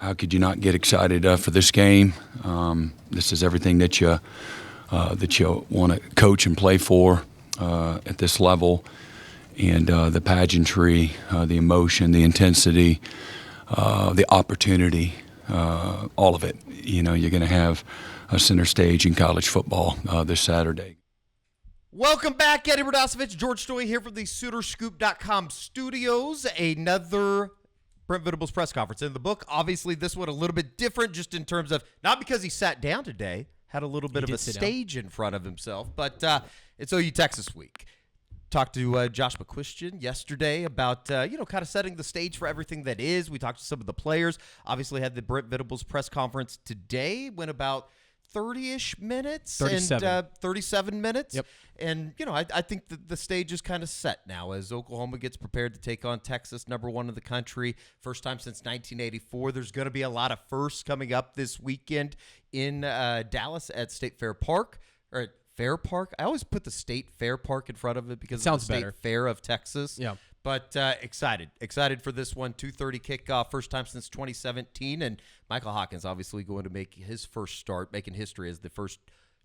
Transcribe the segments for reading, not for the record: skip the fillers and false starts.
how could you not get excited for this game? This is everything that you want to coach and play for at this level, and the pageantry, the emotion, the intensity, the opportunity, all of it. You're going to have a center stage in college football this Saturday. Welcome back, Eddie Radosevich, George Stoy here from the SoonerScoop.com studios. Another Brent Venables press conference in the book. Obviously, this one a little bit different just in terms of, not because he sat down today, had a little bit of a stage in front of himself, but it's OU Texas week. Talked to Josh McCuistion yesterday about, kind of setting the stage for everything that is. We talked to some of the players. Obviously had the Brent Venables press conference today. Went about 30-ish minutes. 37 minutes. Yep. And, I think that the stage is kind of set now as Oklahoma gets prepared to take on Texas, number one in the country. First time since 1984. There's going to be a lot of firsts coming up this weekend in Dallas at State Fair Park. Or at Fair Park. I always put the State Fair Park in front of it because Sounds it's the State better. Fair of Texas. Yeah. But excited for this one. 2:30 kickoff, first time since 2017. And Michael Hawkins obviously going to make his first start, making history as the first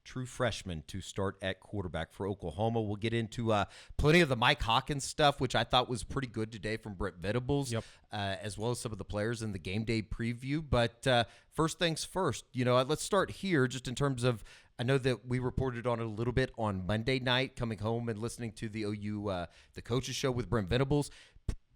true freshman to start at quarterback for Oklahoma. We'll get into plenty of the Mike Hawkins stuff, which I thought was pretty good today from Brent Venables, as well as some of the players in the game day preview. But first things first, let's start here just in terms of, I know that we reported on it a little bit on Monday night, coming home and listening to the OU, the coaches show with Brent Venables.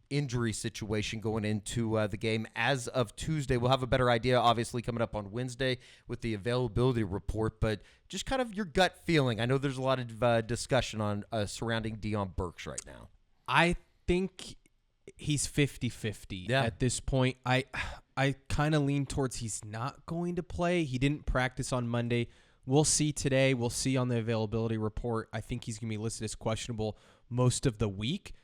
Injury situation going into the game as of Tuesday. We'll have a better idea, obviously, coming up on Wednesday with the availability report, but just kind of your gut feeling. I know there's a lot of discussion on surrounding Deion Burks right now. I think he's 50-50 at this point. I kind of lean towards he's not going to play. He didn't practice on Monday. We'll see today. We'll see on the availability report. I think he's going to be listed as questionable most of the week.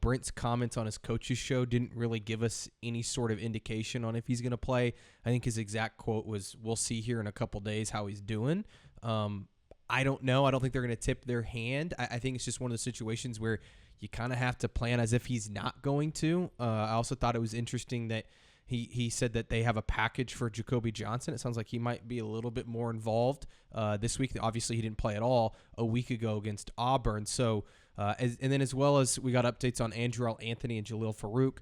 Brent's comments on his coach's show didn't really give us any sort of indication on if he's going to play. I think his exact quote was, "We'll see here in a couple days how he's doing." I don't know. I don't think they're going to tip their hand. I think it's just one of those situations where you kind of have to plan as if he's not going to. I also thought it was interesting that he said that they have a package for Jacoby Johnson. It sounds like he might be a little bit more involved this week. Obviously, he didn't play at all a week ago against Auburn. So, and then as well as we got updates on Andrew Anthony and Jalil Farouk.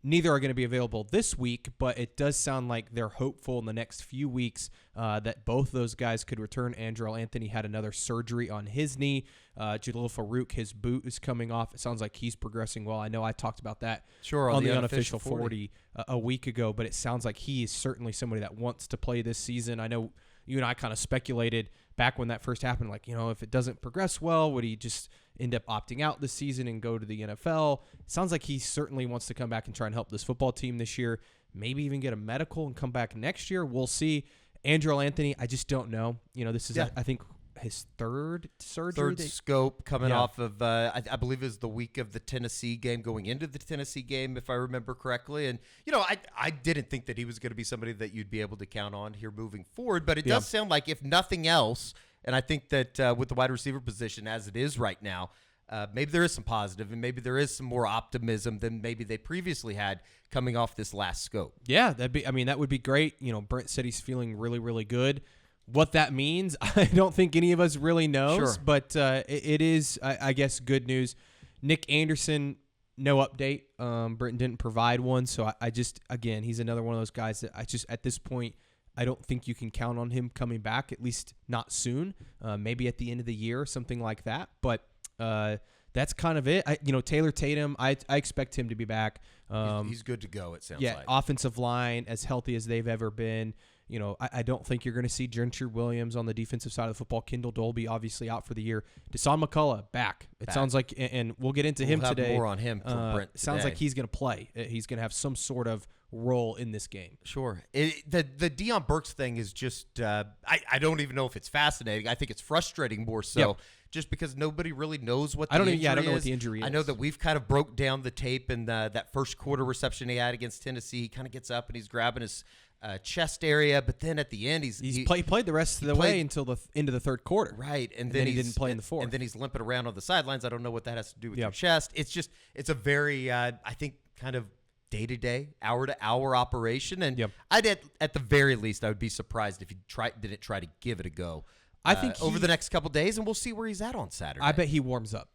Neither are going to be available this week, but it does sound like they're hopeful in the next few weeks that both those guys could return. Andrew Anthony had another surgery on his knee. Jalil Farouk, his boot is coming off. It sounds like he's progressing well. I know I talked about that on the unofficial 40 a week ago, but it sounds like he is certainly somebody that wants to play this season. I know you and I kind of speculated back when that first happened, like, if it doesn't progress well, would he just end up opting out this season and go to the NFL? It sounds like he certainly wants to come back and try and help this football team this year, maybe even get a medical and come back next year. We'll see. Andrew Anthony, I just don't know. This is, I think, his third surgery. Third scope coming off of, I believe is the week of the Tennessee game, going into the Tennessee game, if I remember correctly. And, I didn't think that he was going to be somebody that you'd be able to count on here moving forward. But it does sound like, if nothing else, and I think that with the wide receiver position as it is right now, maybe there is some positive and maybe there is some more optimism than maybe they previously had coming off this last scope. Yeah, that would be great. Brent said he's feeling really, really good. What that means, I don't think any of us really knows, but it is, I guess, good news. Nick Anderson, no update. Brent didn't provide one, so I just, again, he's another one of those guys that at this point, I don't think you can count on him coming back, at least not soon, maybe at the end of the year, something like that. But that's kind of it. Taylor Tatum, I expect him to be back. He's good to go, it sounds like. Offensive line, as healthy as they've ever been. I don't think you're going to see Gentry Williams on the defensive side of the football. Kendall Dolby obviously out for the year. Deshaun McCullough back. It sounds like, and we'll get into him today. More on him from Brent today. Sounds like he's going to play. He's going to have some sort of role in this game. Sure. The Deion Burks thing is just, I don't even know if it's fascinating. I think it's frustrating more so. Just because nobody really knows what the injury is. I don't know what the injury is. I know that we've kind of broke down the tape and that first quarter reception he had against Tennessee. He kind of gets up and he's grabbing his chest area, but then at the end he played the rest of the way until the end of the third quarter. Right, and then he didn't play in the fourth. And then he's limping around on the sidelines. I don't know what that has to do with your chest. It's a very, I think, kind of day-to-day, hour-to-hour operation. And Yep. at the very least, I would be surprised if he didn't try to give it a go. I think over the next couple days, and we'll see where he's at on Saturday. I bet he warms up.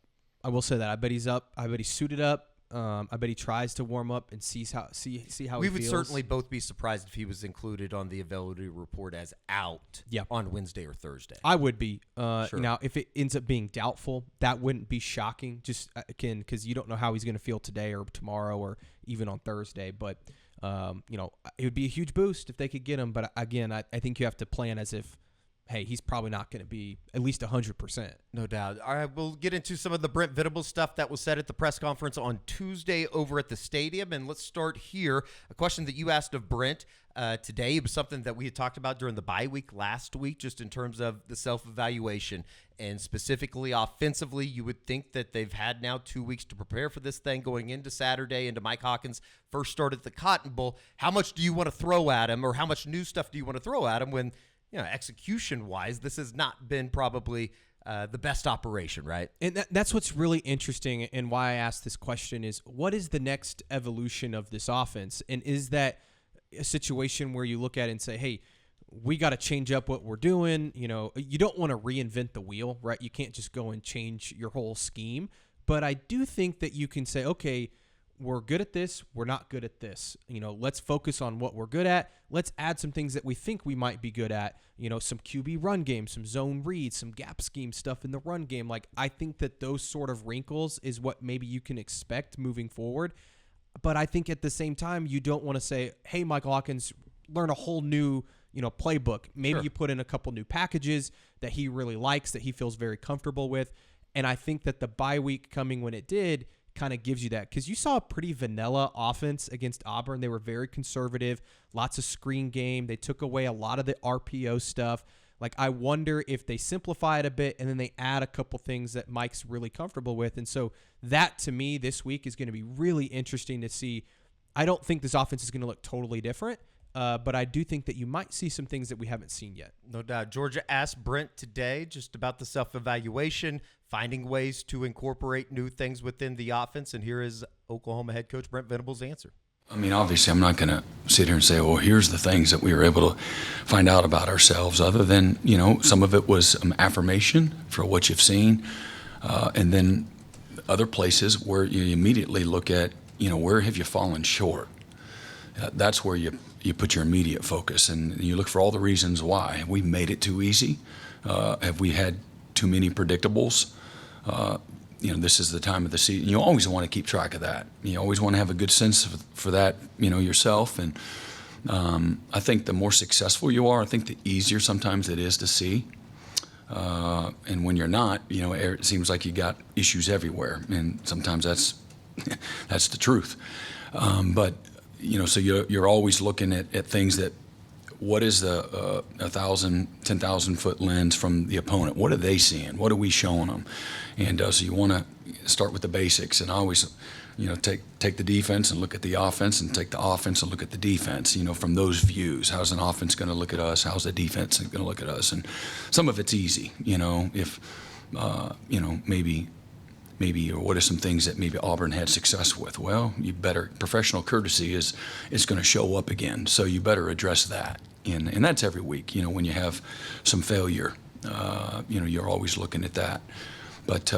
I will say that. I bet he's up. I bet he's suited up. I bet he tries to warm up and see how he feels. We would certainly both be surprised if he was included on the availability report as out on Wednesday or Thursday. I would be. Sure. Now, if it ends up being doubtful, that wouldn't be shocking. Just again, because you don't know how he's going to feel today or tomorrow or even on Thursday. But it would be a huge boost if they could get him. But again, I think you have to plan as if, hey, he's probably not going to be at least 100%. No doubt. All right, we'll get into some of the Brent Venables stuff that was said at the press conference on Tuesday over at the stadium. And let's start here. A question that you asked of Brent today. It was something that we had talked about during the bye week last week, just in terms of the self-evaluation. And specifically offensively, you would think that they've had now 2 weeks to prepare for this thing going into Saturday, into Mike Hawkins' first start at the Cotton Bowl. How much do you want to throw at him, or how much new stuff do you want to throw at him when – execution-wise, this has not been probably the best operation, right? And that's what's really interesting, and why I asked this question is, what is the next evolution of this offense? And is that a situation where you look at it and say, hey, we got to change up what we're doing? You don't want to reinvent the wheel, right? You can't just go and change your whole scheme. But I do think that you can say, okay, we're good at this. We're not good at this. Let's focus on what we're good at. Let's add some things that we think we might be good at. Some QB run game, some zone reads, some gap scheme stuff in the run game. Like, I think that those sort of wrinkles is what maybe you can expect moving forward. But I think at the same time, you don't want to say, hey, Michael Hawkins, learn a whole new, playbook. Maybe Sure. You put in a couple new packages that he really likes, that he feels very comfortable with. And I think that the bye week coming when it did kind of gives you that, because you saw a pretty vanilla offense against Auburn. They were very conservative, lots of screen game. They took away a lot of the RPO stuff. Like, I wonder if they simplify it a bit and then they add a couple things that Mike's really comfortable with. And so that, to me, this week is going to be really interesting to see. I don't think this offense is going to look totally different, but I do think that you might see some things that we haven't seen yet. No doubt. Georgia asked Brent today just about the self-evaluation, finding ways to incorporate new things within the offense, and here is Oklahoma head coach Brent Venables' answer. I mean, obviously, I'm not going to sit here and say, well, here's the things that we were able to find out about ourselves, other than, some of it was affirmation for what you've seen, and then other places where you immediately look at, where have you fallen short? That's where you put your immediate focus, and you look for all the reasons why. Have we made it too easy? Have we had too many predictables? This is the time of the season. You always want to keep track of that. You always want to have a good sense for that, yourself. And I think the more successful you are, I think the easier sometimes it is to see. And when you're not, it seems like you got issues everywhere. And sometimes that's the truth. But so you're always looking at things that, what is the 1,000, 10,000 foot lens from the opponent? What are they seeing? What are we showing them? And so you want to start with the basics, and always, take the defense and look at the offense, and take the offense and look at the defense. From those views, how's an offense going to look at us? How's the defense going to look at us? And some of it's easy, if maybe, or what are some things that maybe Auburn had success with? Well, professional courtesy is going to show up again, so you better address that. And that's every week, when you have some failure, you're always looking at that. But,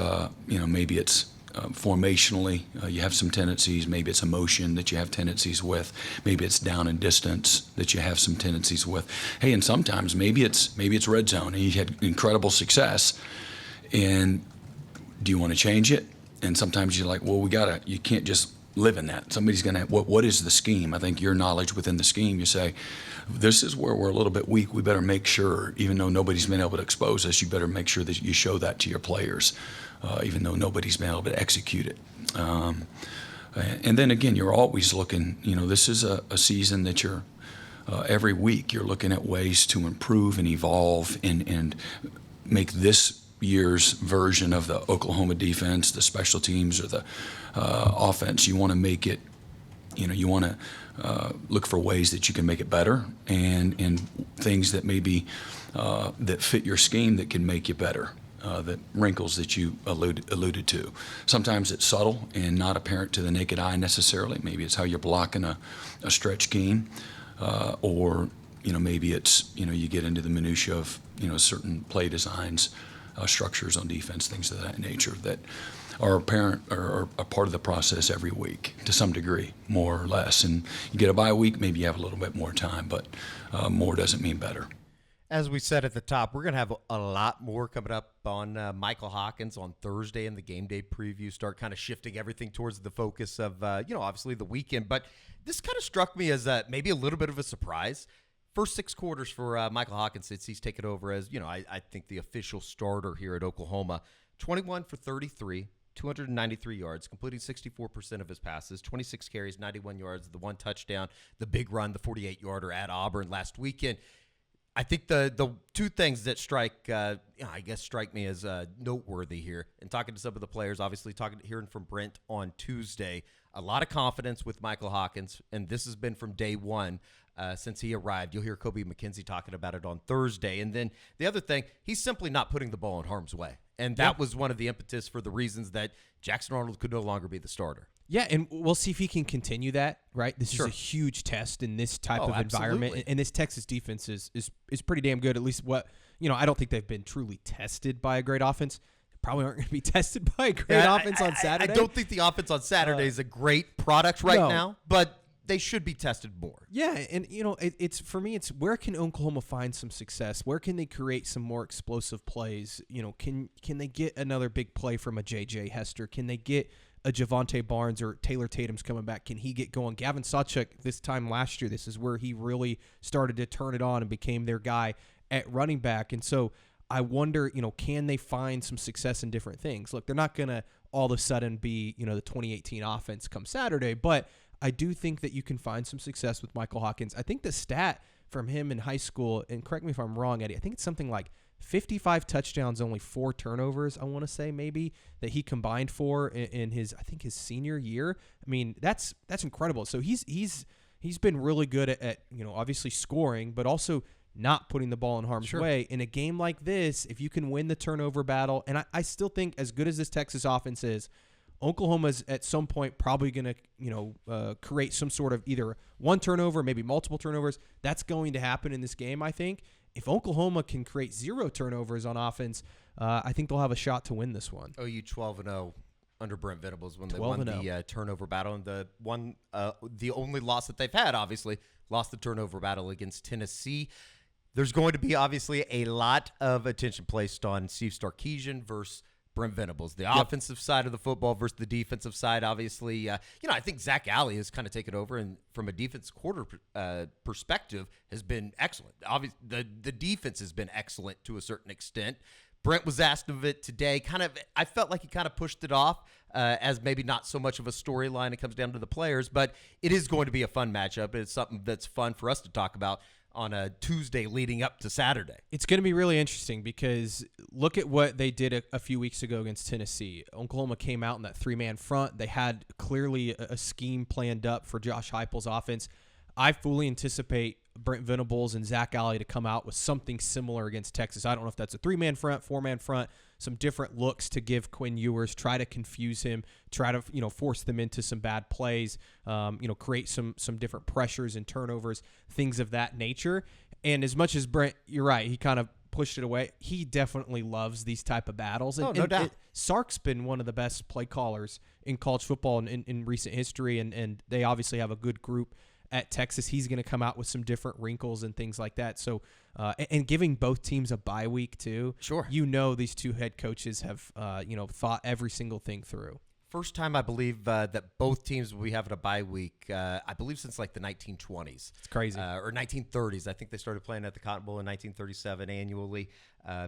maybe it's formationally, you have some tendencies. Maybe it's emotion that you have tendencies with. Maybe it's down and distance that you have some tendencies with. Hey, and sometimes maybe it's red zone, and you had incredible success, and do you want to change it? And sometimes you're like, well, you can't just live in that. Somebody's going to, what is the scheme? I think your knowledge within the scheme, you say, this is where we're a little bit weak. We better make sure, even though nobody's been able to expose us, you better make sure that you show that to your players, even though nobody's been able to execute it. And then again, you're always looking, this is a season that you're, every week you're looking at ways to improve and evolve and make this year's version of the Oklahoma defense, the special teams, or the offense. You want to make it, you want to look for ways that you can make it better, and things that maybe that fit your scheme that can make you better. the wrinkles that you alluded to. Sometimes it's subtle and not apparent to the naked eye necessarily. Maybe it's how you're blocking a stretch game, or maybe it's you get into the minutia of certain play designs, structures on defense, things of that nature that are apparent or are part of the process every week to some degree, more or less. And you get a bye week, maybe you have a little bit more time, but more doesn't mean better. As we said at the top, we're going to have a lot more coming up on Michael Hawkins on Thursday in the game day preview, start kind of shifting everything towards the focus of, obviously the weekend. But this kind of struck me as maybe a little bit of a surprise. First 6 quarters for Michael Hawkins since he's taken over as, I think the official starter here at Oklahoma. 21 for 33, 293 yards, completing 64% of his passes, 26 carries, 91 yards, the 1 touchdown, the big run, the 48-yarder at Auburn last weekend. I think the 2 things that strike me as noteworthy here, and talking to some of the players, obviously hearing from Brent on Tuesday, a lot of confidence with Michael Hawkins, and this has been from day one since he arrived. You'll hear Kobe McKenzie talking about it on Thursday. And then the other thing, he's simply not putting the ball in harm's way. And that was one of the impetus for the reasons that Jackson Arnold could no longer be the starter. Yeah, and we'll see if he can continue that, right? This is a huge test in this type of environment. And this Texas defense is pretty damn good, at least what, I don't think they've been truly tested by a great offense. They probably aren't going to be tested by a great offense on Saturday. I don't think the offense on Saturday is a great product now, but they should be tested more. Yeah, and it's for me, it's where can Oklahoma find some success? Where can they create some more explosive plays? Can they get another big play from a J.J. Hester? Can they get a Javonte Barnes or Taylor Tatum's coming back? Can he get going? Gavin Sawchuk this time last year, this is where he really started to turn it on and became their guy at running back. And so I wonder, can they find some success in different things? Look, they're not going to all of a sudden be, the 2018 offense come Saturday, but I do think that you can find some success with Michael Hawkins. I think the stat from him in high school, and correct me if I'm wrong, Eddie, I think it's something like 55 touchdowns, only 4 turnovers, I want to say maybe, that he combined for in his senior year. I mean, that's incredible. So he's been really good at obviously scoring, but also not putting the ball in harm's way. In a game like this, if you can win the turnover battle, and I still think as good as this Texas offense is, Oklahoma's at some point probably going to, create some sort of either 1 turnover, maybe multiple turnovers. That's going to happen in this game, I think. If Oklahoma can create 0 turnovers on offense, I think they'll have a shot to win this one. OU 12-0 under Brent Venables when they won the turnover battle, and the only loss that they've had, obviously, lost the turnover battle against Tennessee. There's going to be obviously a lot of attention placed on Steve Sarkisian versus Brent Venables, the offensive side of the football versus the defensive side. Obviously, I think Zach Alley has kind of taken over, and from a defense quarter perspective, has been excellent. Obviously, the defense has been excellent to a certain extent. Brent was asked of it today. I felt like he kind of pushed it off as maybe not so much of a storyline. It comes down to the players, but it is going to be a fun matchup. It's something that's fun for us to talk about on a Tuesday leading up to Saturday. It's going to be really interesting because look at what they did a few weeks ago against Tennessee. Oklahoma came out in that 3-man front. They had clearly a scheme planned up for Josh Heupel's offense. I fully anticipate Brent Venables and Zach Alley to come out with something similar against Texas. I don't know if that's a 3-man front, 4-man front, some different looks to give Quinn Ewers, try to confuse him, try to force them into some bad plays, create some different pressures and turnovers, things of that nature. And as much as Brent, you're right, he kind of pushed it away. He definitely loves these type of battles. And, no doubt. Sark's been one of the best play callers in college football in recent history, and they obviously have a good group at Texas. He's going to come out with some different wrinkles and things like that. So, and giving both teams a bye week too. Sure. These 2 head coaches have, thought every single thing through. First time I believe that both teams will be having a bye week, I believe since like the 1920s. It's crazy. Or 1930s. I think they started playing at the Cotton Bowl in 1937 annually.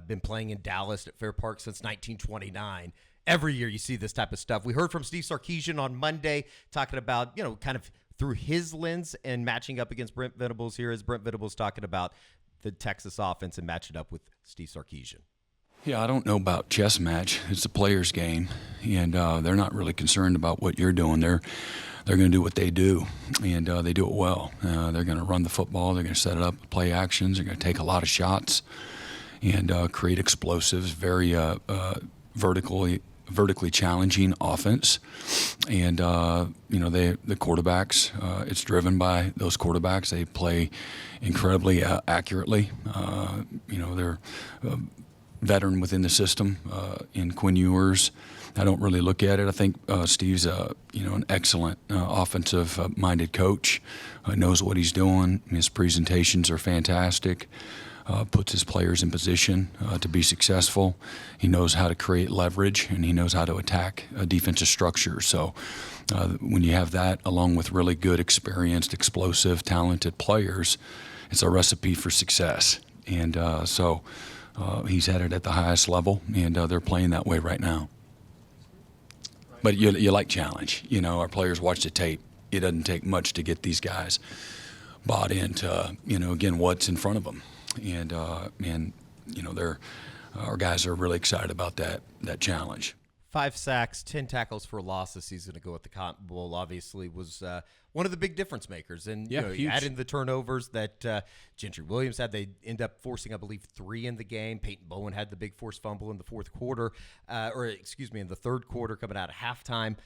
Been playing in Dallas at Fair Park since 1929. Every year you see this type of stuff. We heard from Steve Sarkisian on Monday talking about, kind of through his lens and matching up against Brent Venables. Here is Brent Venables talking about the Texas offense and matching up with Steve Sarkisian. Yeah, I don't know about chess match. It's a player's game, and they're not really concerned about what you're doing. They're going to do what they do, and they do it well. They're going to run the football. They're going to set it up, play actions. They're going to take a lot of shots, and create explosives, very vertically challenging offense. And the quarterbacks, it's driven by those quarterbacks. They play incredibly accurately. They're veteran within the system in Quinn Ewers. I don't really look at it. I think Steve's an excellent offensive-minded coach. Knows what he's doing. His presentations are fantastic. Puts his players in position to be successful. He knows how to create leverage, and he knows how to attack a defensive structure. So when you have that, along with really good, experienced, explosive, talented players, it's a recipe for success. And so he's had it at the highest level, and they're playing that way right now. But you like challenge. Our players watch the tape. It doesn't take much to get these guys bought into, again, what's in front of them. And our guys are really excited about that challenge. 5 sacks, 10 tackles for loss this season to go at the Cotton Bowl, obviously was one of the big difference makers. And you add in the turnovers that Gentry Williams had. They end up forcing, I believe, 3 in the game. Peyton Bowen had the big forced fumble in the fourth quarter, in the third quarter coming out of halftime.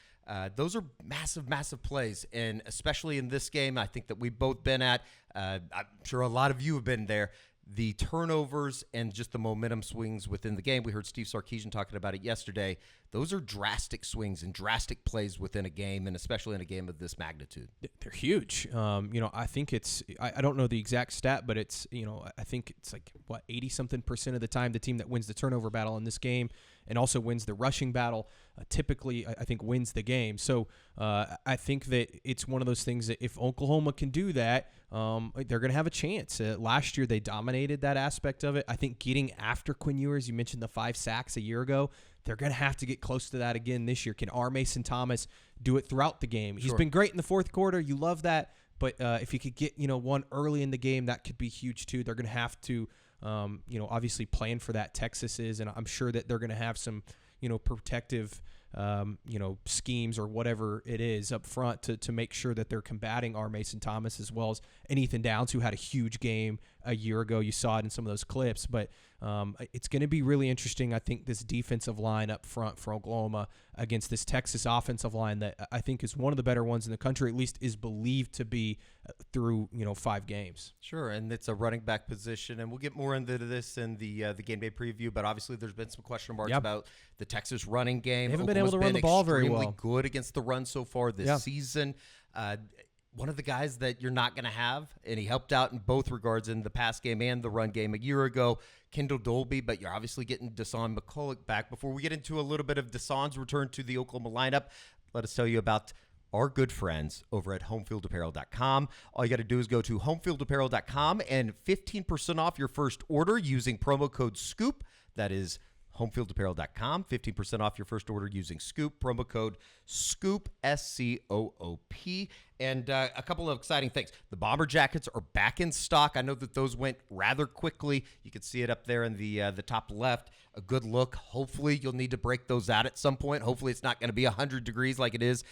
Those are massive, massive plays, and especially in this game, I think that we've both been at. I'm sure a lot of you have been there. The turnovers and just the momentum swings within the game. We heard Steve Sarkisian talking about it yesterday. Those are drastic swings and drastic plays within a game, and especially in a game of this magnitude. They're huge. I think it's I don't know the exact stat, but it's I think it's like 80-something% of the time the team that wins the turnover battle in this game and also wins the rushing battle typically I think wins the game. So I think that it's one of those things that if Oklahoma can do that, they're going to have a chance. Last year they dominated that aspect of it. I think getting after Quinn Ewers, you mentioned the 5 sacks a year ago, they're going to have to get close to that again this year. Can R. Mason Thomas do it throughout the game? He's been great in the fourth quarter. You love that. But if you could get one early in the game, that could be huge too. They're going to have to obviously plan for that. Texas is, and I'm sure that they're going to have some protective schemes or whatever it is up front to make sure that they're combating R. Mason Thomas as well as Ethan Downs, who had a huge game a year ago. You saw it in some of those clips, but it's going to be really interesting. I think this defensive line up front for Oklahoma against this Texas offensive line that I think is one of the better ones in the country, at least is believed to be through 5 games. Sure, and it's a running back position, and we'll get more into this in the game day preview. But obviously, there's been some question marks about the Texas running game. They haven't been able to run the ball very well. Extremely good against the run so far this season. One of the guys that you're not going to have, and he helped out in both regards in the pass game and the run game a year ago, Kendall Dolby, but you're obviously getting Deshaun McCulloch back. Before we get into a little bit of Deshaun's return to the Oklahoma lineup, let us tell you about our good friends over at homefieldapparel.com. All you got to do is go to homefieldapparel.com and 15% off your first order using promo code SCOOP. That is homefieldapparel.com, 15% off your first order using SCOOP, promo code SCOOP, SCOOP. And a couple of exciting things. The bomber jackets are back in stock. I know that those went rather quickly. You can see it up there in the top left. A good look. Hopefully you'll need to break those out at some point. Hopefully it's not going to be 100 degrees like it is,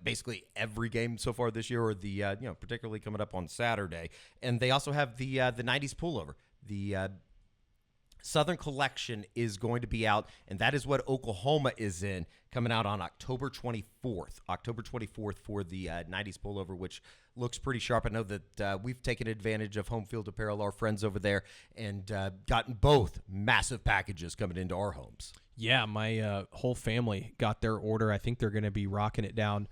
basically every game so far this year, or particularly coming up on Saturday. And they also have the 90s pullover. The Southern Collection is going to be out, and that is what Oklahoma is in, coming out on October 24th. October 24th for the 90s pullover, which looks pretty sharp. I know that we've taken advantage of Home Field Apparel, our friends over there, and gotten both massive packages coming into our homes. Yeah, my whole family got their order. I think they're going to be rocking it down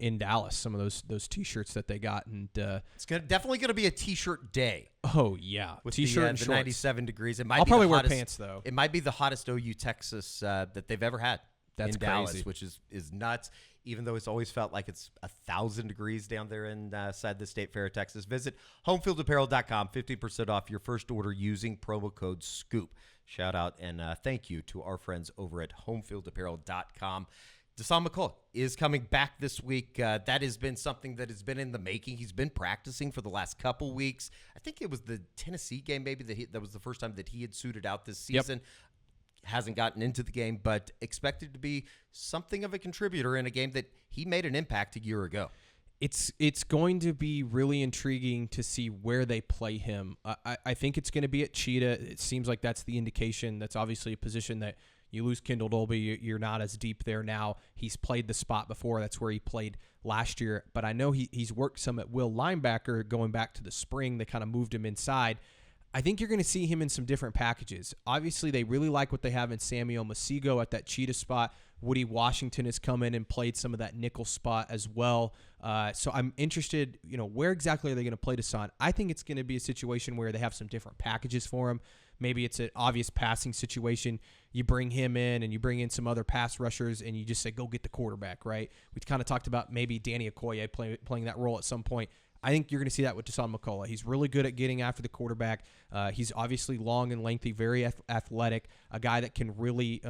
in Dallas, some of those T-shirts that they got. And it's definitely going to be a T-shirt day. Oh, yeah. With T-shirt and the shorts. 97 degrees. I'll probably wear pants, though. It might be the hottest OU Texas that they've ever had. That's in crazy. Dallas, which is nuts, even though it's always felt like it's 1,000 degrees down there inside the State Fair of Texas. Visit homefieldapparel.com, 50% off your first order using promo code SCOOP. Shout out and thank you to our friends over at homefieldapparel.com. Deshaun McCulloch is coming back this week. That has been something that has been in the making. He's been practicing for the last couple weeks. I think it was the Tennessee game maybe that was the first time that he had suited out this season. Yep. Hasn't gotten into the game, but expected to be something of a contributor in a game that he made an impact a year ago. It's going to be really intriguing to see where they play him. I think it's going to be at Cheetah. It seems like that's the indication. That's obviously a position that you lose Kendall Dolby, you're not as deep there now. He's played the spot before. That's where he played last year. But I know he's worked some at will linebacker going back to the spring. They kind of moved him inside. I think you're going to see him in some different packages. Obviously, they really like what they have in Samuel Masigo at that Cheetah spot. Woody Washington has come in and played some of that nickel spot as well. So I'm interested, where exactly are they going to play Dasan? I think it's going to be a situation where they have some different packages for him. Maybe it's an obvious passing situation. You bring him in and you bring in some other pass rushers and you just say, go get the quarterback, right? We kind of talked about maybe Danny Okoye playing that role at some point. I think you're going to see that with Dasan McCullough. He's really good at getting after the quarterback. He's obviously long and lengthy, very athletic, a guy that can really,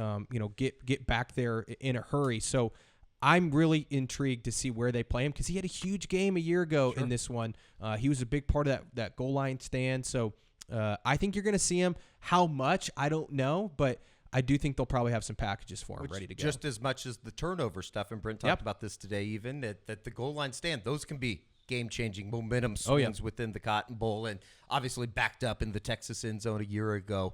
get back there in a hurry. So I'm really intrigued to see where they play him because he had a huge game a year ago in this one. He was a big part of that goal line stand. So I think you're going to see him. How much, I don't know, but I do think they'll probably have some packages for him ready to go. Just as much as the turnover stuff, and Brent talked about this today even, that the goal line stand, those can be game-changing momentum swings within the Cotton Bowl, and obviously backed up in the Texas end zone a year ago.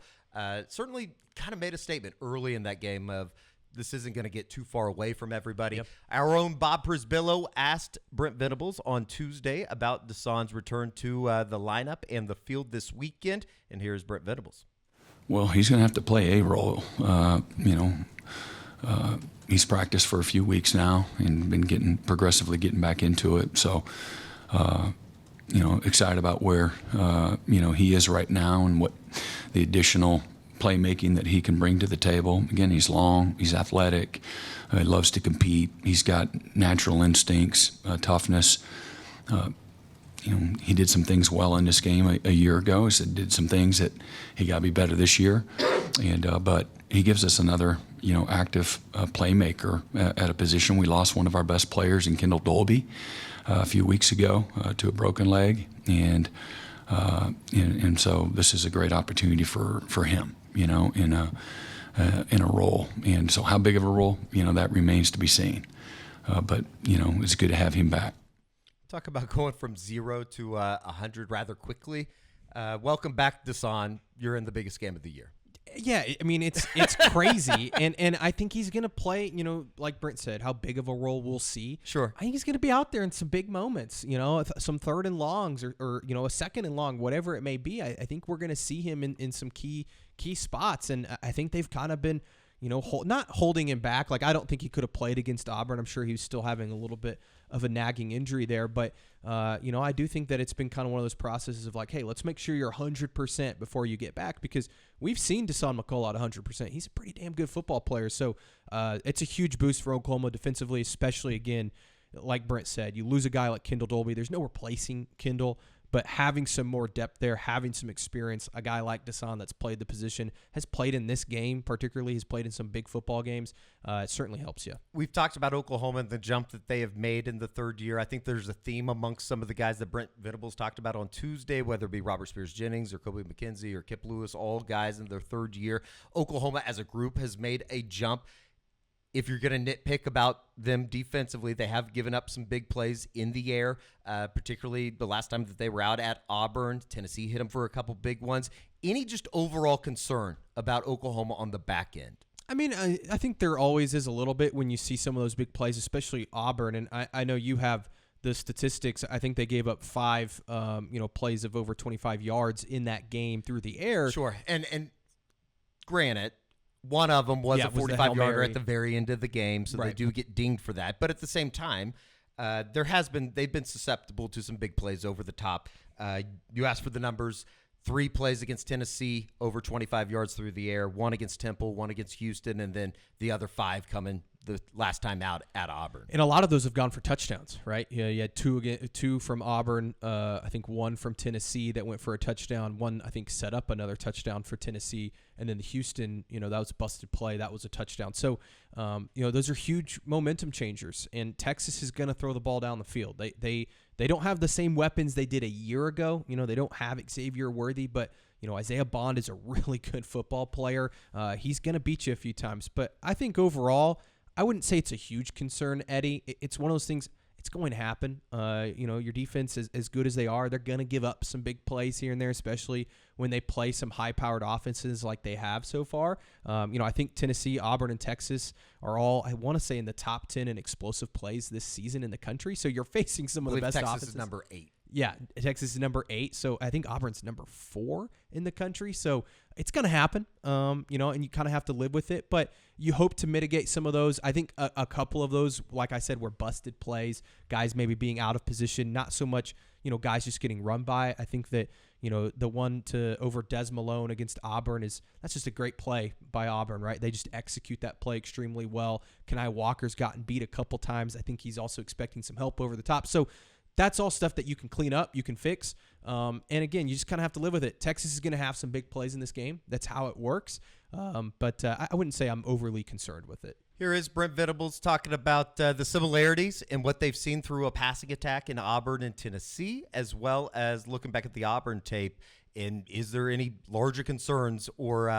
Certainly kind of made a statement early in that game of this isn't going to get too far away from everybody. Yep. Our own Bob Prisbillo asked Brent Venables on Tuesday about Dasan's return to the lineup and the field this weekend, and here's Brent Venables. Well, he's going to have to play a role. He's practiced for a few weeks now and been progressively getting back into it. So, excited about where, he is right now and what the additional playmaking that he can bring to the table. Again, he's long, he's athletic, he loves to compete. He's got natural instincts, toughness. He did some things well in this game a year ago. He said did some things that he got to be better this year. And but he gives us another, active playmaker at a position. We lost one of our best players in Kendall Dolby a few weeks ago to a broken leg, and so this is a great opportunity for him, in a role. And so how big of a role, that remains to be seen. But it's good to have him back. Talk about going from 0 to 100 rather quickly. Welcome back, Dasan. You're in the biggest game of the year. Yeah, I mean, it's crazy. and I think he's going to play, like Brent said, how big of a role we'll see. Sure. I think he's going to be out there in some big moments, some third and longs or a second and long, whatever it may be. I think we're going to see him in some key spots. And I think they've kind of been, not holding him back. Like, I don't think he could have played against Auburn. I'm sure he was still having a little bit of a nagging injury there. But, I do think that it's been kind of one of those processes of like, hey, let's make sure you're 100% before you get back, because we've seen Dasan McCullough at 100%. He's a pretty damn good football player. So it's a huge boost for Oklahoma defensively, especially, again, like Brent said, you lose a guy like Kendall Dolby. There's no replacing Kendall. But having some more depth there, having some experience, a guy like Dasan that's played the position, has played in this game particularly, has played in some big football games, it certainly helps you. We've talked about Oklahoma and the jump that they have made in the third year. I think there's a theme amongst some of the guys that Brent Venables talked about on Tuesday, whether it be Robert Spears-Jennings or Kobe McKenzie or Kip Lewis, all guys in their third year. Oklahoma as a group has made a jump. If you're going to nitpick about them defensively, they have given up some big plays in the air, particularly the last time that they were out at Auburn. Tennessee hit them for a couple big ones. Any just overall concern about Oklahoma on the back end? I mean, I think there always is a little bit when you see some of those big plays, especially Auburn. And I know you have the statistics. I think they gave up 5, plays of over 25 yards in that game through the air. Sure. And granted, one of them was a 45-yarder at the very end of the game, so they do get dinged for that. But at the same time, they've been susceptible to some big plays over the top. You asked for the numbers. 3 plays against Tennessee, over 25 yards through the air, 1 against Temple, 1 against Houston, and then the other 5 coming the last time out at Auburn. And a lot of those have gone for touchdowns, right? Yeah, you had 2 from Auburn, I think 1 from Tennessee that went for a touchdown. 1, I think, set up another touchdown for Tennessee. And then the Houston, that was a busted play. That was a touchdown. So, those are huge momentum changers. And Texas is going to throw the ball down the field. They don't have the same weapons they did a year ago. They don't have Xavier Worthy, but Isaiah Bond is a really good football player. He's going to beat you a few times. But I think overall, I wouldn't say it's a huge concern, Eddie. It's one of those things. It's going to happen. Your defense is as good as they are. They're going to give up some big plays here and there, especially when they play some high-powered offenses like they have so far. I think Tennessee, Auburn, and Texas are all, I want to say, in the top 10 in explosive plays this season in the country. So you're facing some of the best Texas offenses. Is number 8. Yeah, Texas is number 8. So I think Auburn's number 4 in the country. So it's going to happen, and you kind of have to live with it. But you hope to mitigate some of those. I think a couple of those, like I said, were busted plays, guys maybe being out of position, not so much, guys just getting run by. I think that, the one over Des Malone against Auburn that's just a great play by Auburn, right? They just execute that play extremely well. Kenai Walker's gotten beat a couple times. I think he's also expecting some help over the top. So that's all stuff that you can clean up, you can fix. And again, you just kind of have to live with it. Texas is going to have some big plays in this game. That's how it works. But I wouldn't say I'm overly concerned with it. Here is Brent Venables talking about the similarities and what they've seen through a passing attack in Auburn and Tennessee, as well as looking back at the Auburn tape. And is there any larger concerns or,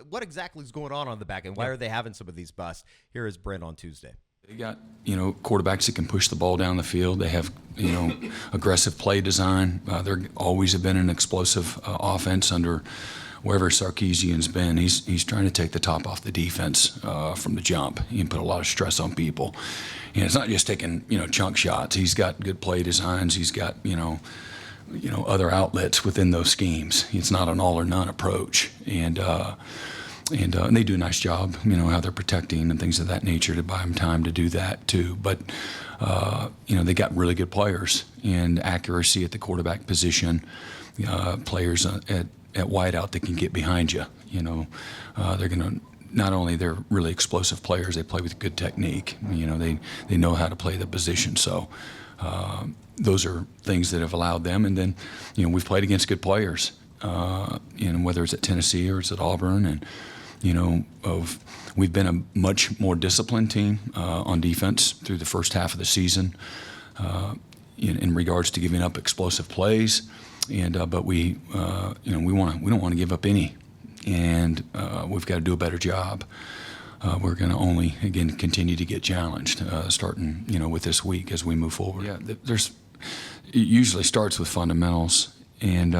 what exactly is going on the back end? Why are they having some of these busts? Here is Brent on Tuesday. They got, quarterbacks that can push the ball down the field. They have, aggressive play design. They're always have been an explosive offense under wherever Sarkisian's been. He's trying to take the top off the defense from the jump and put a lot of stress on people. And it's not just taking, chunk shots. He's got good play designs. He's got, other outlets within those schemes. It's not an all or none approach. And they do a nice job, how they're protecting and things of that nature to buy them time to do that too. But, they got really good players and accuracy at the quarterback position, players at wideout that can get behind you. They're going to, not only they're really explosive players, they play with good technique. They know how to play the position. So those are things that have allowed them. And then, we've played against good players, whether it's at Tennessee or it's at Auburn. And, we've been a much more disciplined team on defense through the first half of the season in regards to giving up explosive plays. And but we don't want to give up any, and we've got to do a better job. We're going to only again continue to get challenged, starting with this week as we move forward. Yeah, it usually starts with fundamentals, and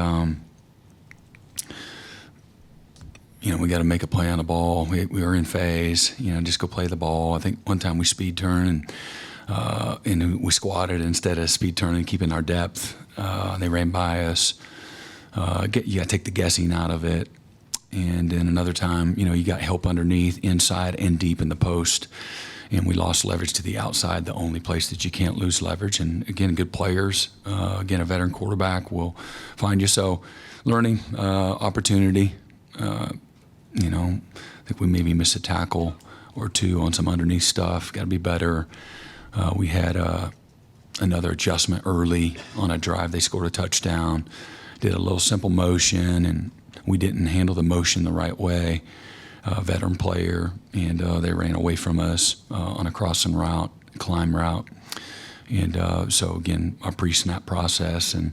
we got to make a play on the ball. We were in phase, just go play the ball. I think one time we speed turn and we squatted instead of speed turning, keeping our depth. They ran by us. You got to take the guessing out of it. And then another time, you got help underneath, inside, and deep in the post. And we lost leverage to the outside, the only place that you can't lose leverage. And again, good players. Again, a veteran quarterback will find you. So learning opportunity. I think we maybe missed a tackle or two on some underneath stuff. Got to be better. We had another adjustment early on a drive. They scored a touchdown, did a little simple motion, and we didn't handle the motion the right way. Veteran player, and they ran away from us on a crossing route, climb route. And so, again, our pre-snap process and,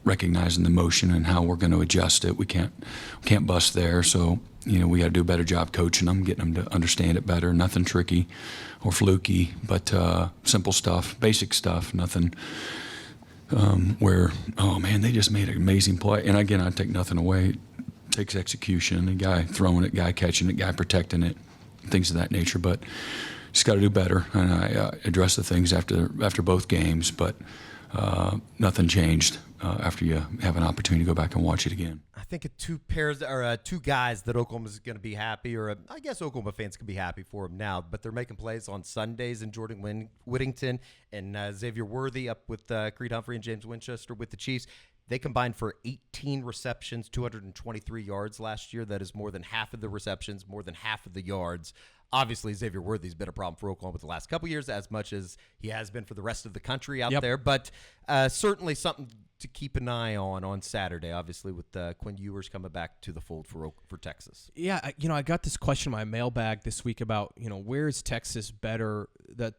recognizing the motion and how we're going to adjust it. We can't bust there. So, we got to do a better job coaching them, getting them to understand it better. Nothing tricky or fluky, but simple stuff, basic stuff, nothing where, oh, man, they just made an amazing play. And, again, I take nothing away. It takes execution, the guy throwing it, guy catching it, guy protecting it, things of that nature. But just got to do better. And I address the things after both games, but nothing changed after you have an opportunity to go back and watch it again. I think two guys that Oklahoma's going to be happy, or I guess Oklahoma fans can be happy for them now, but they're making plays on Sundays, and Jordan Whittington and Xavier Worthy up with Creed Humphrey and James Winchester with the Chiefs. They combined for 18 receptions, 223 yards last year. That is more than half of the receptions, more than half of the yards. Obviously, Xavier Worthy's been a problem for Oklahoma the last couple years, as much as he has been for the rest of the country out there. But certainly something to keep an eye on Saturday, obviously, with Quinn Ewers coming back to the fold for Texas. Yeah, I got this question in my mailbag this week about, where is Texas better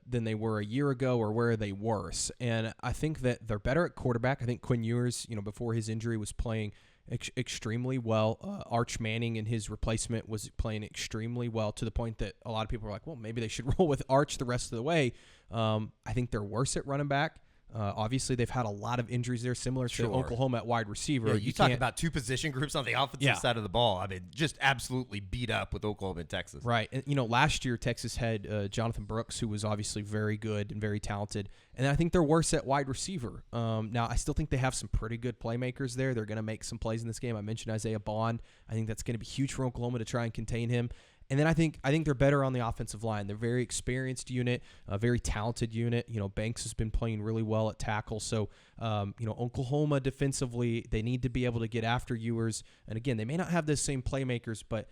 than they were a year ago, or where are they worse? And I think that they're better at quarterback. I think Quinn Ewers, before his injury, was playing extremely well. Arch Manning and his replacement was playing extremely well, to the point that a lot of people are like, well, maybe they should roll with Arch the rest of the way. I think they're worse at running back. Obviously, they've had a lot of injuries there, similar to Oklahoma at wide receiver. Yeah, you talk about two position groups on the offensive side of the ball. I mean, just absolutely beat up with Oklahoma and Texas. Right. And, last year, Texas had Jonathan Brooks, who was obviously very good and very talented. And I think they're worse at wide receiver. Now, I still think they have some pretty good playmakers there. They're going to make some plays in this game. I mentioned Isaiah Bond. I think that's going to be huge for Oklahoma to try and contain him. And then I think they're better on the offensive line. They're a very experienced unit, a very talented unit. Banks has been playing really well at tackle. So, Oklahoma defensively, they need to be able to get after Ewers. And again, they may not have the same playmakers, but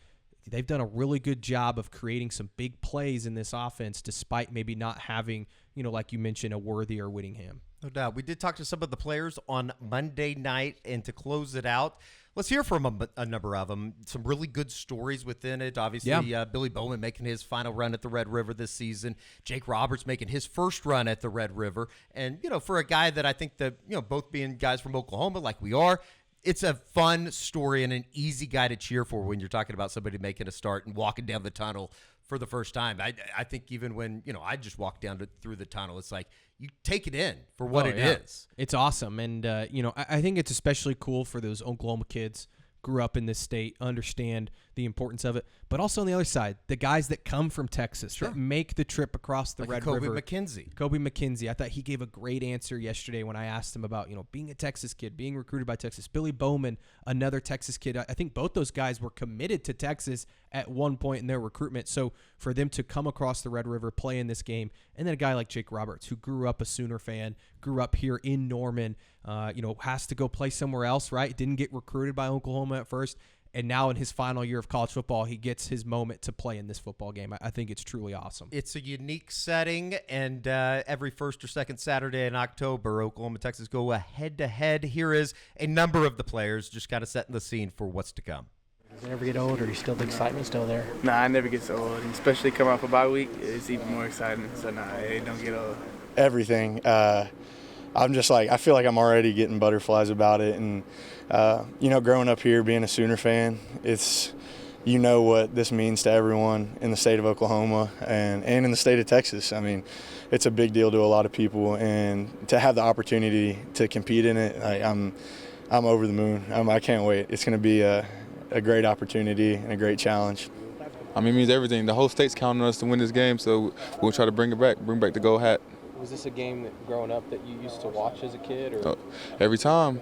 they've done a really good job of creating some big plays in this offense, despite maybe not having, like you mentioned, a Worthy or Whittingham. No doubt. We did talk to some of the players on Monday night, and to close it out, let's hear from a number of them. Some really good stories within it. Obviously, Billy Bowman making his final run at the Red River this season. Jake Roberts making his first run at the Red River. And, for a guy that I think that, both being guys from Oklahoma like we are, it's a fun story and an easy guy to cheer for when you're talking about somebody making a start and walking down the tunnel for the first time. I think even when, I just walked through the tunnel, it's like you take it in for what it is. It's awesome. And, I think it's especially cool for those Oklahoma kids, grew up in this state, understand the importance of it. But also on the other side, the guys that come from Texas, that make the trip across the Red River. Kobe McKenzie. I thought he gave a great answer yesterday when I asked him about, being a Texas kid, being recruited by Texas. Billy Bowman, another Texas kid. I think both those guys were committed to Texas at one point in their recruitment. So for them to come across the Red River, play in this game, and then a guy like Jake Roberts, who grew up a Sooner fan, grew up here in Norman, has to go play somewhere else, right? Didn't get recruited by Oklahoma at first. And now in his final year of college football, he gets his moment to play in this football game. I think it's truly awesome. It's a unique setting, and every first or second Saturday in October, Oklahoma and Texas go head-to-head. Here is a number of the players just kind of setting the scene for what's to come. Does it ever get old, or is still the excitement still there? Nah, I never get old, and especially coming off a bye week, it's even more exciting. So nah, it don't get old. Everything. I'm just I feel like I'm already getting butterflies about it. And, growing up here, being a Sooner fan, it's, what this means to everyone in the state of Oklahoma and in the state of Texas. I mean, it's a big deal to a lot of people. And to have the opportunity to compete in it, I'm over the moon. I can't wait. It's going to be a great opportunity and a great challenge. It means everything. The whole state's counting on us to win this game, so we'll try to bring back the gold hat. Was this a game that growing up that you used to watch as a kid? Or? Every time,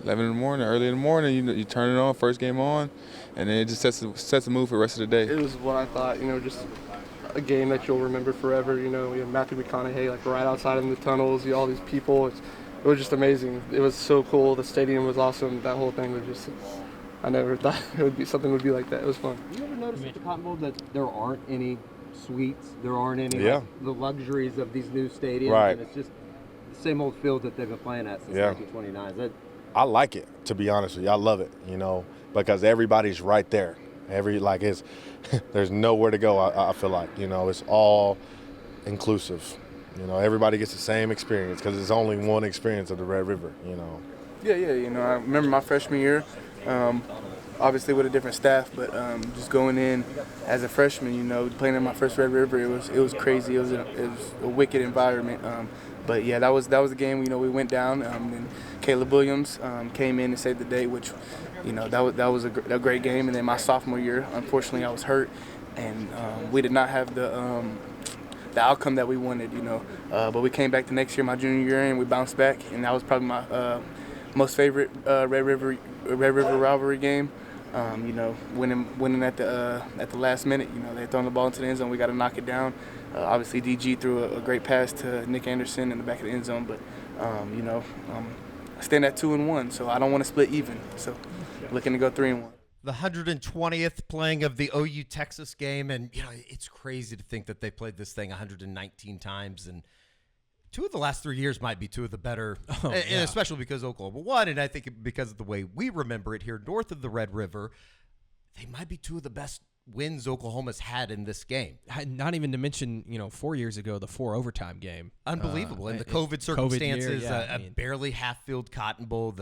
11 in the morning, early in the morning, you turn it on, first game on, and then it just sets the mood for the rest of the day. It was what I thought, just a game that you'll remember forever. We have Matthew McConaughey right outside in the tunnels, all these people. It was just amazing. It was so cool. The stadium was awesome. That whole thing was just, I never thought something would be like that. It was fun. You ever notice at the Cotton Bowl that there aren't any suites, there aren't any the luxuries of these new stadiums, and it's just the same old field that they've been playing at since 1929. I like it, to be honest with you. I love it, because everybody's right there. There's nowhere to go. I feel like it's all inclusive. Everybody gets the same experience because it's only one experience of the Red River. Yeah. I remember my freshman year. Obviously with a different staff, but just going in as a freshman, playing in my first Red River, it was crazy. It was a wicked environment. But yeah, that was the game. We went down, and Caleb Williams came in and saved the day, which that was a great game. And then my sophomore year, unfortunately, I was hurt, and we did not have the outcome that we wanted. But we came back the next year, my junior year, and we bounced back, and that was probably my most favorite Red River rivalry game. Winning at the last minute. They throwing the ball into the end zone. We got to knock it down. Obviously, DG threw a great pass to Nick Anderson in the back of the end zone. But I stand at 2-1, so I don't want to split even. So looking to go 3-1. The 120th playing of the OU Texas game, and it's crazy to think that they played this thing 119 times, and 2 of the last 3 years might be 2 of the better, and especially because Oklahoma won, and I think because of the way we remember it here north of the Red River, they might be 2 of the best wins Oklahoma's had in this game. Not even to mention, 4 years ago, the 4 overtime game. Unbelievable. And the COVID circumstances, year, a barely half-filled Cotton Bowl.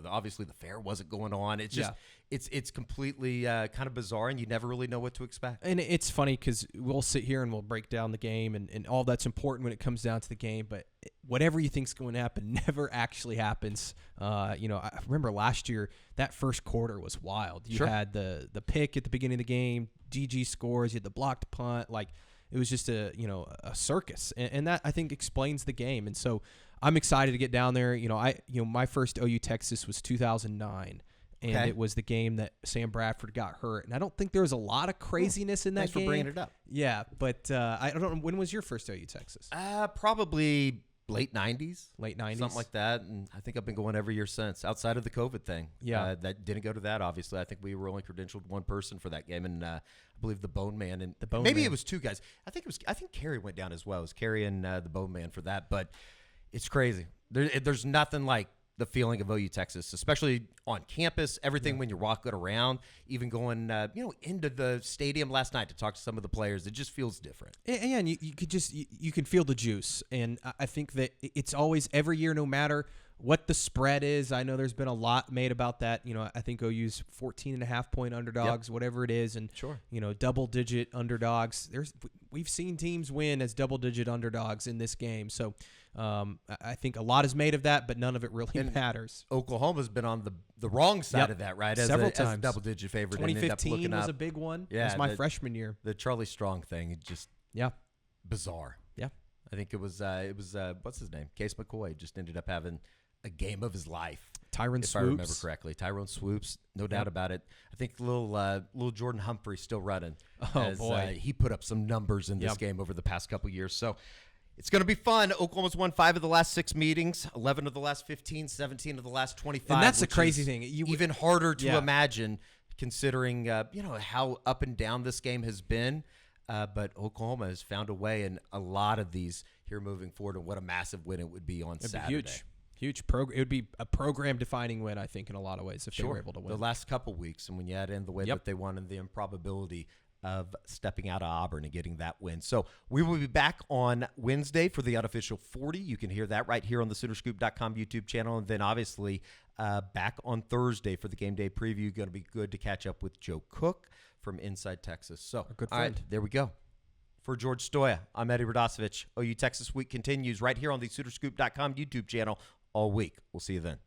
Obviously the fair wasn't going on. It's just it's completely kind of bizarre, and you never really know what to expect. And it's funny because we'll sit here and we'll break down the game, and all that's important when it comes down to the game. But whatever you think's going to happen never actually happens. I remember last year that first quarter was wild. You had the pick at the beginning of the game, GG scores, you had the blocked punt, it was just a circus, and that I think explains the game. And so I'm excited to get down there. My first OU Texas was 2009, and it was the game that Sam Bradford got hurt. And I don't think there was a lot of craziness in that Thanks game. for bringing it up. Yeah, but I don't know, when was your first OU Texas? Probably late 90s. Late 90s. Something like that. And I think I've been going every year since, outside of the COVID thing. Yeah. That didn't go to that, obviously. I think we were only credentialed one person for that game, and I believe the Bone Man. And maybe it was two guys. I think Kerry went down as well. It was Kerry and the Bone Man for that. But it's crazy. There's nothing like the feeling of OU Texas, especially on campus, everything when you're walking around, even going into the stadium last night to talk to some of the players. It just feels different. And you can feel the juice. And I think that it's always every year, no matter what the spread is. I know there's been a lot made about that. I think OU's 14.5-point underdogs, whatever it is, and double-digit underdogs. We've seen teams win as double-digit underdogs in this game. So I think a lot is made of that, but none of it really matters. Oklahoma's been on the wrong side of that, right? Several times. As a double-digit favorite. 2015 was a big one. Yeah, it was my freshman year. The Charlie Strong thing, just bizarre. Yeah. I think it was what's his name? Case McCoy just ended up having a game of his life. Tyrone Swoops. If I remember correctly. Tyrone Swoops, no doubt about it. I think little Jordan Humphrey still running. Oh, boy. He put up some numbers in this game over the past couple years. So it's going to be fun. Oklahoma's won 5 of the last 6 meetings, 11 of the last 15, 17 of the last 25. And that's the crazy thing. Even harder to imagine considering how up and down this game has been. But Oklahoma has found a way in a lot of these here moving forward, and what a massive win it would be on Saturday. Huge program. It would be a program-defining win, I think, in a lot of ways if they were able to win. The last couple weeks, and when you add in the way that they won and the improbability of stepping out of Auburn and getting that win. So we will be back on Wednesday for the unofficial 40. You can hear that right here on the Soonerscoop.com YouTube channel. And then obviously back on Thursday for the game day preview. Going to be good to catch up with Joe Cook from Inside Texas. So, a good friend. All right, there we go. For George Stoya, I'm Eddie Radosevich. OU Texas Week continues right here on the Soonerscoop.com YouTube channel all week. We'll see you then.